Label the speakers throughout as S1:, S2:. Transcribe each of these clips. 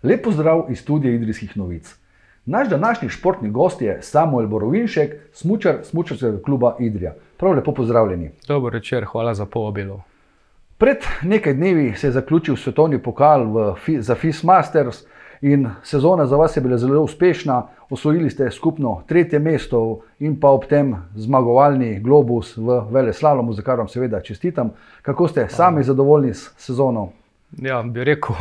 S1: Lep pozdrav iz studia Idrijskih novic. Naš današnji športni gost je Samuel Borovinšek, smučar smučarskega kluba Idrija. Prav lepo pozdravljeni.
S2: Dober večer, hvala za povabilo.
S1: Pred nekaj dnevi se je zaključil svetovni pokal za FIS Masters in sezona za vas je bila zelo uspešna. Osvojili ste skupno 3. mesto in pa ob tem zmagovalni globus v veleslalomu, za kar vam seveda čestitam. Kako ste sami zadovoljni s sezono?
S2: Ja, bi rekel,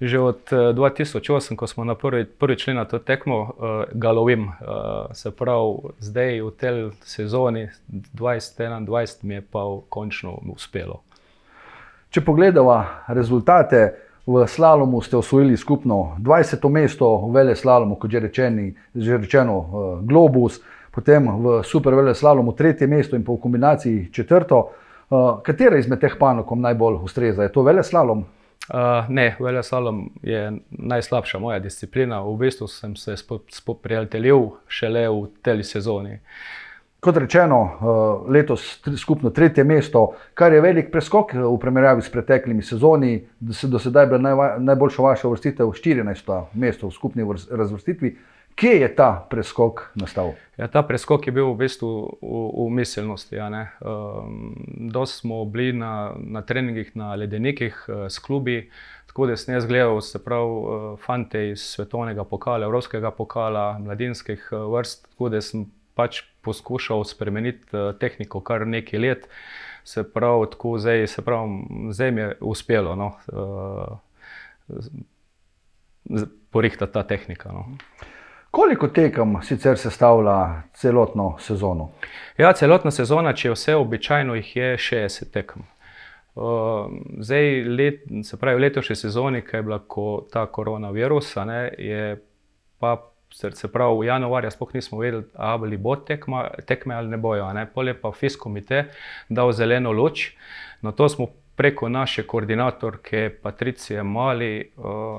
S2: že od 2008, ko smo prvič šli na to tekmo, ga lovim. Se pravi, zdaj v tej sezoni 2021 mi je pa končno uspelo.
S1: Če pogledava rezultate, v slalomu ste osvojili skupno 20. mesto, v veleslalomu, kot že rečeno, globus, potem v super veleslalomu 3. mesto in pa v kombinaciji 4. Katera izmed teh panog vam najbolj ustreza? Je to veleslalom?
S2: Ne, veleslalom je najslabša moja disciplina. V bistvu sem se spoprijateljil šele v tej sezoni.
S1: Kot rečeno, letos skupno 3. mesto, kar je velik preskok v primerjavi s preteklimi sezoni. Do sedaj je bila najboljša vaša uvrstitev 14. mesto v skupni razvrstitvi. Kje je ta preskok nastal?
S2: Ja, ta preskok je bil v bistvu v miselnosti. Dosti smo bili na treningih na ledenikih s klubi, tako da sem jaz gledal, se pravi, fante iz svetovnega pokala, evropskega pokala, mladinskih vrst, tako da sem pač poskušal spremeniti tehniko kar nekaj let. Se pravi, tako zdaj mi je uspelo porihtati ta tehnika.
S1: Koliko tekem sicer sestavlja celotno sezono?
S2: Ja, celotna sezona, če je vse običajno, jih je 60 tekem. Zdaj, se pravi, v letošnji sezoni, ko je bila ta koronavirus, je pa, se pravi, v januarja sploh nismo vedeli, ali bo tekme ali ne bojo. Pol je pa FIS komite dal zeleno luč. Na to smo preko naše koordinatorke Patricije Mali,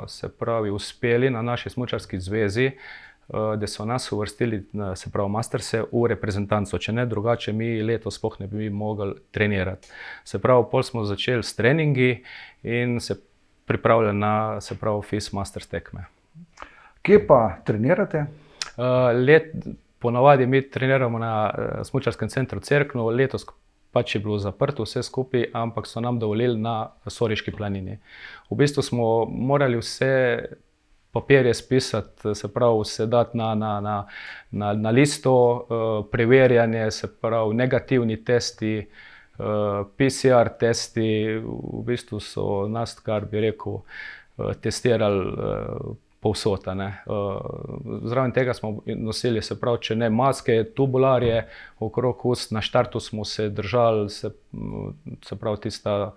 S2: se pravi, uspeli na naši smučarski zvezi, da so nas uvrstili, se pravi, masterse v reprezentanco. Če ne drugače, mi letos sploh ne bi mogli trenirati. Se pravi, pol smo začeli s treningi in se pripravljali na, se pravi, FIS Masters tekme.
S1: Kje pa trenirate?
S2: Ponavadi mi treniramo na smučarskem centru Cerkno, letos pač je bilo zaprto vse skupaj, ampak so nam dovolili na Soriški planini. V bistvu smo morali vse papirje spisati, se pravi, vse dati na listo, preverjanje, se pravi, negativni testi, PCR testi, v bistvu so nas, kar bi rekel, testirali povsod. Zraven tega smo nosili, se pravi, če ne maske, tubularje okrog ust. Na štartu smo se držali, se pravi, tista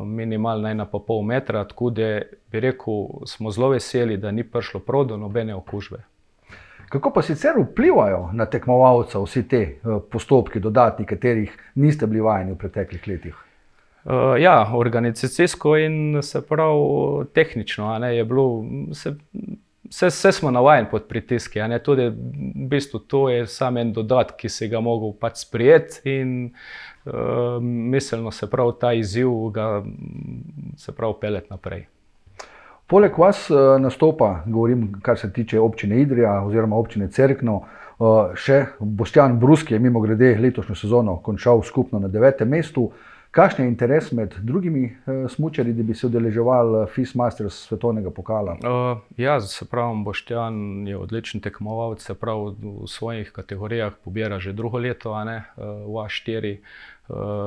S2: minimalna 1,5 metra, tako da bi rekel, smo zelo veseli, da ni prišlo prav do nobene okužbe.
S1: Kako pa sicer vplivajo na tekmovalca vsi te postopki dodatni, katerih niste bili vajeni v preteklih letih?
S2: Ja, organizacijsko in, se pravi, tehnično je bilo, vse smo navajeni pod pritiski. Tudi v bistvu to je samo en dodat, ki se ga mogel pač sprijeti in miselno, se pravi, ta izziv ga, se pravi, peljati naprej.
S1: Poleg vas nastopa, govorim, kar se tiče občine Idrija oziroma občine Cerkno, še Boštjan Bruski je mimogrede letošnjo sezono končal skupno na 9. mestu. Kakšen je interes med drugimi smučarji, da bi se udeleževali FIS Masters svetovnega pokala?
S2: Ja, se pravi, Boštjan je odličen tekmovalec, se pravi, v svojih kategorijah pobira že drugo leto, v A4,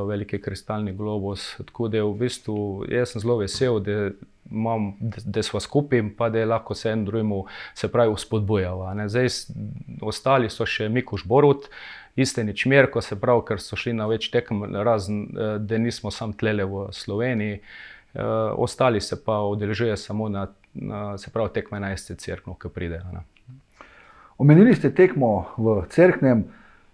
S2: veliki kristalni globus. Tako da v bistvu jaz sem zelo vesel, da sva skupaj, pa da je lahko se en drugemu, se pravi, vzpodbujava. Zdaj, ostali so še Mikuš Borut, Istenič Mirko, se pravi, ker so šli na več tekem, razen da nismo sam tlele v Sloveniji. Ostali se pa udeležujejo samo na, se pravi, tekme na SC Cerkno, ki pridejo.
S1: Omenili ste tekmo v Cerknem.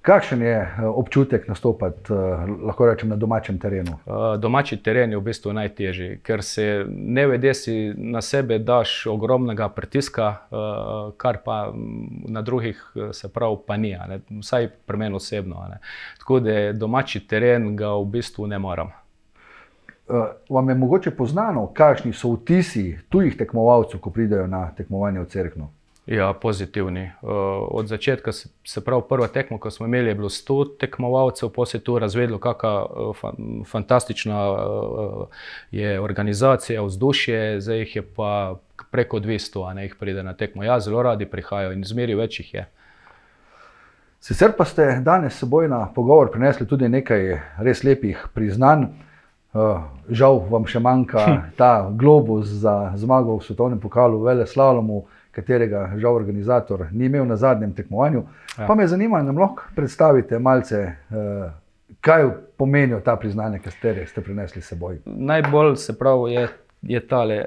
S1: Kakšen je občutek nastopati, lahko rečem, na domačem terenu?
S2: Domači teren je v bistvu najtežji, ker se nevede si na sebe daš ogromnega pritiska, kar pa na drugih, se pravi, pa ni, vsaj pri meni osebno. Tako da domači teren ga v bistvu ne maram.
S1: vam je mogoče poznano, kakšni so vtisi tujih tekmovalcev, ko pridejo na tekmovanje v Cerkno?
S2: Ja, pozitivni. Od začetka, se pravi, prva tekmo, ko smo imeli, je bilo 100 tekmovalcev, potem se je tu razvedlo, kakšna fantastična je organizacija, vzdušje, zdaj jih je pa preko 200, a ne jih pride na tekmo. Ja, zelo radi prihajajo in zmeri več jih je.
S1: Sicer pa ste danes s seboj na pogovor prinesli tudi nekaj res lepih priznanj. Žal vam še manjka ta globus za zmago v svetovnem pokalu v veleslalomu, katerega žal organizator ni imel na zadnjem tekmovanju. Ja. Pa me zanima, nam lahko predstavite malce, kaj pomenijo ta priznanja, katere ste prinesli s seboj?
S2: Najbolj, se pravi, je tale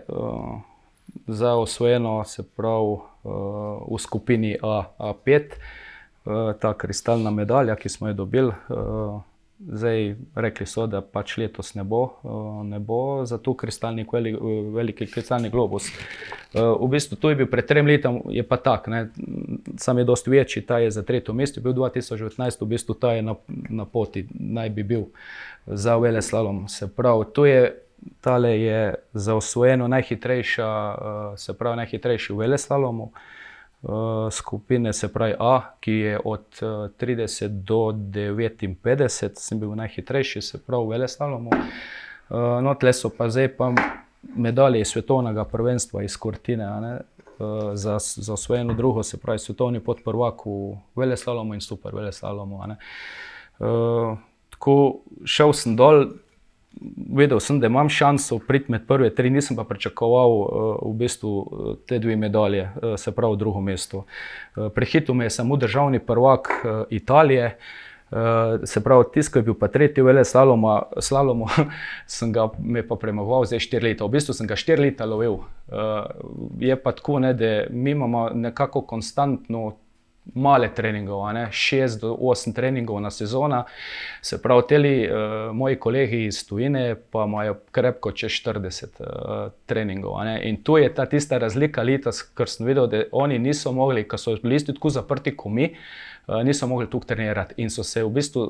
S2: za osvojeno, se pravi, v skupini A5, ta kristalna medalja, ki smo jo dobili. Zdaj rekli so, da pač letos ne bo za to veliki kristalni globus. V bistvu to je bil pred 3 leti, je pa tak, ne, sam je dosti večji, ta je za 3. mesto, bil 2019, v bistvu ta je na poti, naj bi bil za veleslalom. Se pravi, tale je za osvojeno najhitrejša, se pravi najhitrejši v veleslalomu. Skupine, se pravi A, ki je od 30 do 59, sem bil najhitrejši, se pravi v veleslalomu. No, tle so pa zdaj pa medalje svetovnega prvenstva iz Cortine, za osvojeno drugo, se pravi svetovni podprvak v veleslalomu in super veleslalomu. Tako šel sem dol, vedel sem, da imam šanso priti med prve 3, nisem pa pričakoval v bistvu te 2 medalje, se pravi drugo mesto. Prehitel me je samo državni prvak Italije, se pravi tisto, ko je bil pa 3. slalomu, me pa premagoval zdaj 4 leta. V bistvu sem ga 4 leta lovil. Je pa tako, ne, da mi imamo nekako konstantno male treningov, 6 do 8 treningov na sezona. Se pravi, teli moji kolegi iz tujine pa imajo krepko čez 40 treningov. In tu je ta tista razlika letos, ker sem videl, da oni niso mogli, ker so bili tako zaprti kot mi, niso mogli tukaj trenirati in so se v bistvu,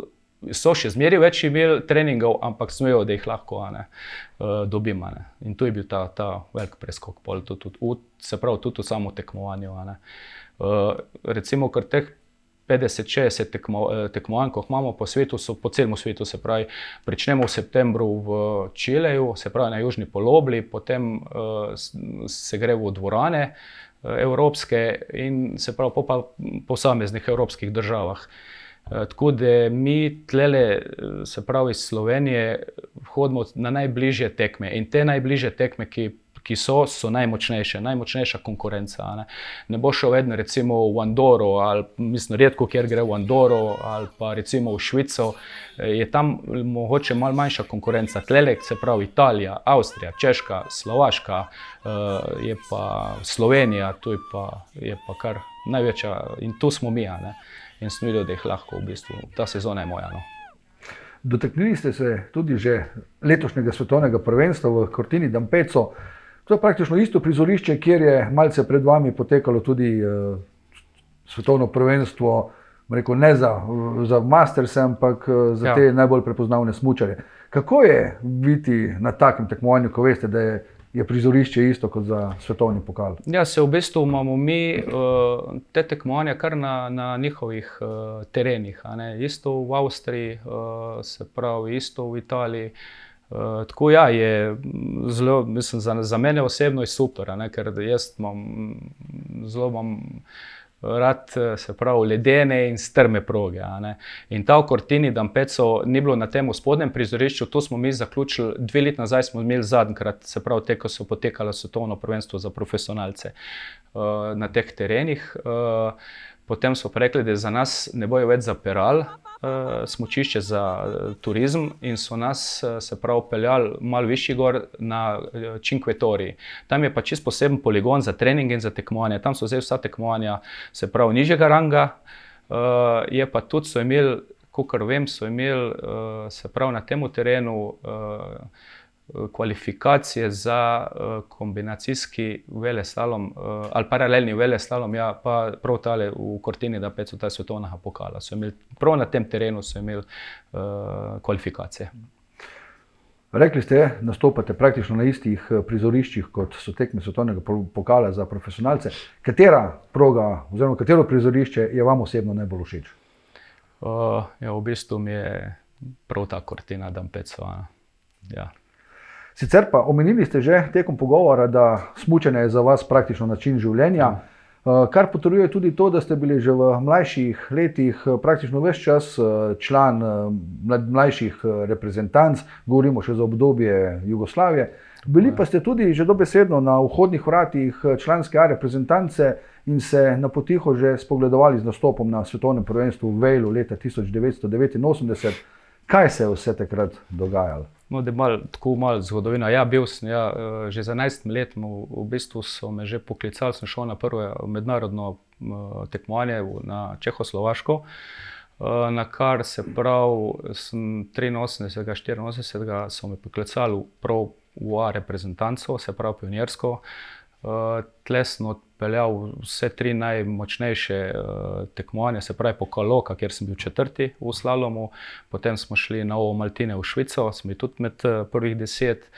S2: so še zmeri več imeli treningov, ampak sem vedel, da jih lahko dobim. In tu je bil ta velik preskok, se pravi tudi v samo tekmovanju. Recimo, ker teh 50-60 tekmovanj, ko imamo po svetu, so po celem svetu, se pravi, pričnemo v septembru v Čileju, se pravi na južni polobli, potem se gre v dvorane evropske in se pravi po posameznih evropskih državah. Tako da mi tlele, se pravi iz Slovenije, hodimo na najbližje tekme in te najbližje tekme, ki so najmočnejša konkurenca. Ne bo šel vedno recimo v Andoro, ali mislim redko, kjer gre v Andoro, ali pa recimo v Švico, je tam mogoče malo manjša konkurenca. Tlele, se pravi Italija, Avstrija, Češka, Slovaška, je pa Slovenija, tu je pa kar največja in tu smo mi. In sem videl, da jih lahko v bistvu, ta sezona je moja.
S1: Dotaknili ste se tudi že letošnjega svetovnega prvenstva v Cortini d'Ampezzo. To je praktično isto prizorišče, kjer je malce pred vami potekalo tudi svetovno prvenstvo, rekel, ne za Masters, ampak za te najbolj prepoznavne smučarje. Kako je biti na takem tekmovanju, ko veste, da je prizorišče isto kot za svetovni pokal?
S2: Ja, se v bistvu imamo mi te tekmovanja kar na njihovih terenih. Isto v Avstriji, se pravi isto v Italiji. Tako ja, je zelo, mislim, za mene osebno je super, ker jaz imam rad, se pravi, ledene in strme proge. In ta v Cortini d'Ampezzo ni bilo na tem spodnjem prizorišču, to smo mi zaključili 2 leti nazaj, smo imeli zadnjikrat, se pravi, te, ko so potekalo svetovno prvenstvo za profesionalce na teh terenih. Potem so rekli, da za nas ne bojo več zapirali smučišče za turizem in so nas, se pravi, peljali malo višji gor na Cinque Torri. Tam je pa čisto poseben poligon za trening in za tekmovanje. Tam so zdaj vsa tekmovanja, se pravi, nižjega ranga. Je pa tudi so imeli, kakor vem, se pravi, na tem terenu kvalifikacije za kombinacijski veleslalom ali paralelni veleslalom, ja, pa prav tale v Cortini d'Ampezzo, ta svetovnega pokala. Prav na tem terenu so imeli kvalifikacije.
S1: Rekli ste, nastopate praktično na istih prizoriščih, kot so tekme svetovnega pokala za profesionalce. Katera proga oziroma katero prizorišče je vam osebno najbolj všeč?
S2: Ja, v bistvu mi je prav ta Cortina d'Ampezzo. Ja.
S1: Sicer pa omenili ste že tekom pogovora, da smučanje je za vas praktično način življenja, kar potrjuje tudi to, da ste bili že v mlajših letih praktično ves čas član mlajših reprezentanc, govorimo še za obdobje Jugoslavije. Bili pa ste tudi že dobesedno na vhodnih vratih članske A reprezentance in se na potiho že spogledovali z nastopom na svetovnem prvenstvu v Walesu leta 1989. Kaj se je vse takrat dogajalo?
S2: No, da tako malo zgodovina. Ja, bil sem že za 11 let, v bistvu so me že poklicali, sem šel na prvo mednarodno tekmovanje na Čehoslovaško, na kar se prav 83. 84. so me poklicali prav v A reprezentanco, se pravi pionirsko. Tle sem odpeljal vse 3 najmočnejše tekmovanja, se pravi pokal Loka, kjer sem bil 4. v slalomu, potem smo šli na Ovo Maltine v Švico, sem bil tudi med prvih 10,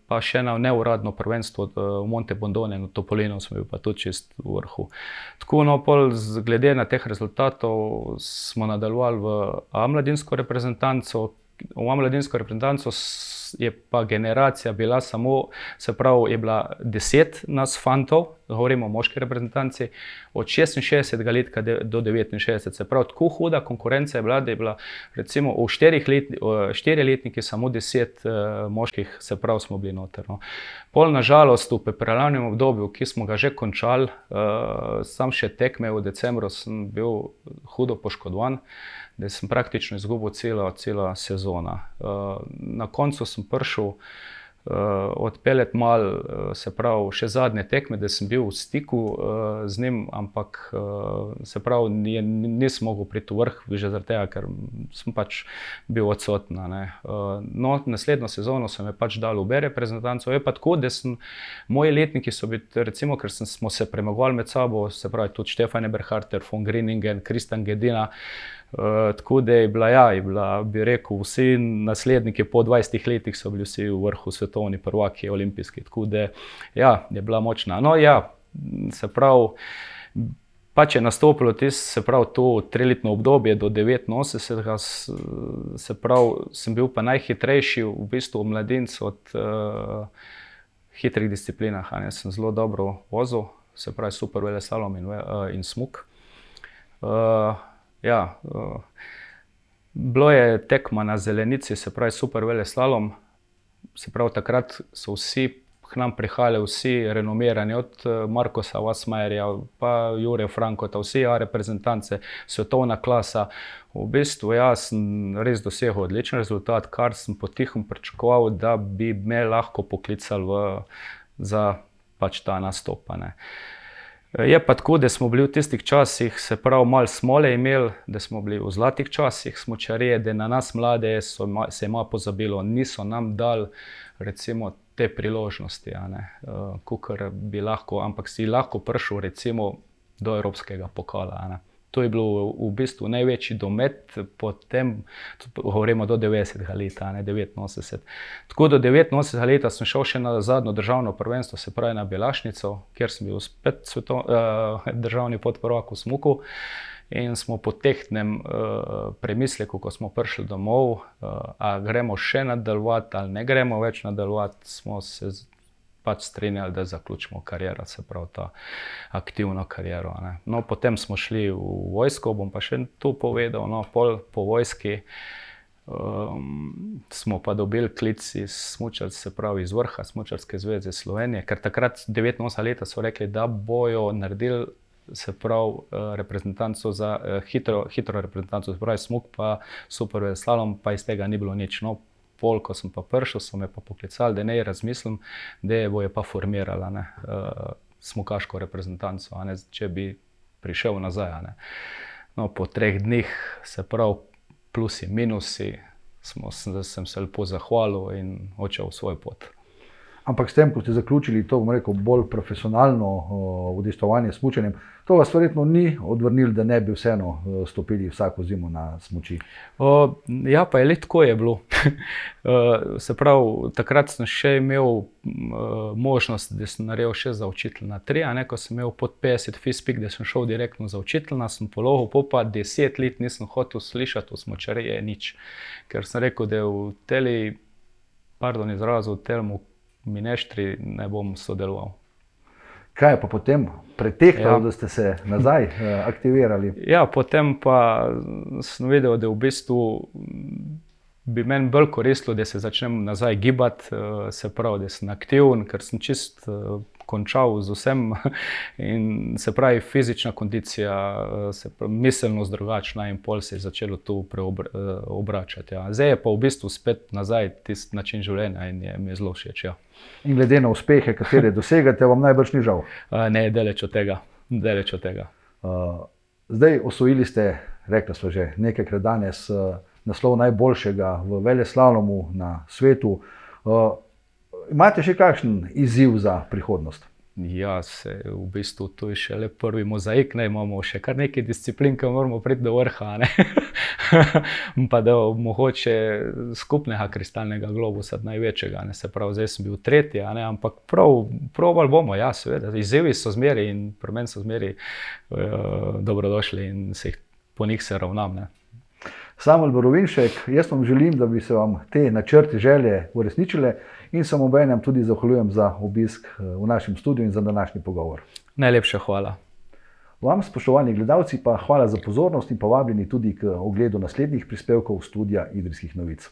S2: pa še na neuradno prvenstvo v Monte Bondone na Topolinu sem bil pa tudi čist v vrhu. Tako, no, glede na teh rezultatov smo nadaljevali v A-mladinsko reprezentanco. V A-mladinsko reprezentanco je pa generacija bila samo, se pravi, je bila 10 nas fantov, govorimo o moški reprezentanci, od 66 let do 69. Se pravi, tako huda konkurenca je bila, da je bila recimo v 4 letniki samo 10 moških, se pravi, smo bili noter. No. Pol na žalost v pripravljalnem obdobju, ki smo ga že končali, sam še tekme v decembru, sem bil hudo poškodovan, da sem praktično izgubil celo sezono. Na koncu sem prišel odpeljati malo, se pravi, še zadnje tekme, da sem bil v stiku z njim, ampak se pravi, nisem mogel priti v vrh, že zaradi tega, ker sem pač bil odsoten. No, naslednjo sezono sem me pač dal v B reprezentanco. Je pa tako, da moji letniki so bili, recimo, ker smo se premagovali med sabo, se pravi, tudi Stefan Eberharter, von Grinningen, Christian Gedina. Tako da je bila, bi rekel, vsi nasledniki po 20 letih so bili vsi v vrhu, svetovni prvaki, olimpijski, tako da ja, je bila močna. No ja, se pravi, pač je nastopilo se pravi to 3-letno obdobje do 89, se pravi, sem bil pa najhitrejši v bistvu v mladincu od hitrih disciplinah, sem zelo dobro vozil, se pravi super veleslalom in smuk. Ja, bilo je tekma na zelenici, se pravi super veleslalom, se pravi takrat so vsi k nam prihajali, vsi renomirani, od Markosa Wassmayerja pa Jure Frankota, vsi A reprezentance, svetovna klasa. V bistvu jaz sem res dosegel odličen rezultat, kar sem potihem pričakoval, da bi me lahko poklicali za pač ta nastop. Je pa tako, da smo bili v tistih časih, se pravi, malo smole imeli, da smo bili v zlatih časih smučarije, da na nas mlade se je malo pozabilo, niso nam dali recimo te priložnosti, kakor bi lahko, ampak si lahko prišel recimo do evropskega pokala. To je bilo v bistvu največji domet, potem govorimo do 90. leta, 89. Tako do 89. leta sem šel še na zadnjo državno prvenstvo, se pravi na Belašnico, kjer sem bil spet državni podprvak v smuku. In smo po tehtnem premisleku, ko smo prišli domov, a gremo še nadaljevati ali ne gremo več nadaljevati, smo se pač strinjali, da zaključimo kariero, se pravi ta aktivno kariero. No, potem smo šli v vojsko, bom pa še tu povedal, no, po vojski smo pa dobili klic iz smučarcev, se pravi iz vrha Smučarske zveze Slovenije, ker takrat 89 leta so rekli, da bojo naredili, se pravi, reprezentanco za hitro reprezentanco, se pravi smuk pa super veleslalom, pa iz tega ni bilo nič. No, ko sem pa prišel, so me pa poklicali, da naj razmislim, da bojo pa formirali smukaško reprezentanco, če bi prišel nazaj. No, po 3 dneh, se pravi, plusi, minusi, sem se lepo zahvalil in odšel v svoj pot.
S1: Ampak s tem, ko ste zaključili to, bom rekel, bolj profesionalno udejstvovanje s smučanjem, to vas verjetno ni odvrnilo, da ne bi vseeno stopili vsako zimo na smuči.
S2: Ja, pa je le tako je bilo. Se pravi, takrat sem še imel možnost, da sem naredil še za učiteljna 3, ko sem imel pod 50 FISPIK, da sem šel direktno za učiteljna, sem položil, pa 10 let nisem hotel slišati o smučariji nič. Ker sem rekel, da v telmu mineštri ne bom sodeloval.
S1: Kaj je pa potem pretehtalo, da ste se nazaj aktivirali?
S2: Ja, potem pa sem videl, da v bistvu bi meni bolj koristilo, da se začnem nazaj gibati, se pravi, da sem aktiven, ker sem čist končal z vsem in se pravi fizična kondicija, miselnost drugačna in pol se je začelo tu obračati. Ja. Zdaj je pa v bistvu spet nazaj tisti način življenja in mi je zelo všeč. Ja.
S1: In glede na uspehe, katere dosegate, vam najbrž ni žal?
S2: Ne, daleč od tega.
S1: Zdaj osvojili ste, rekli smo že nekajkrat danes, naslov najboljšega v veleslalomu na svetu. Imate še kakšen izziv za prihodnost?
S2: Ja, v bistvu to je šele prvi mozaik, imamo še kar nekaj disciplin, ki moramo priti do vrha. Pa da mogoče skupnega kristalnega globusa, največjega. Se pravi, zdaj sem bil tretji, ampak probali bomo, ja, seveda. Izzivi so zmeri in pri meni so zmeri dobrodošli in po njih se ravnam.
S1: Samuel Borovinšek, jaz vam želim, da bi se vam te načrte, želje uresničile in se obenem tudi zahvaljujem za obisk v našem studiu in za današnji pogovor.
S2: Najlepša hvala.
S1: Vam, spoštovani gledalci, pa hvala za pozornost in povabljeni tudi k ogledu naslednjih prispevkov Studia Idrijskih novic.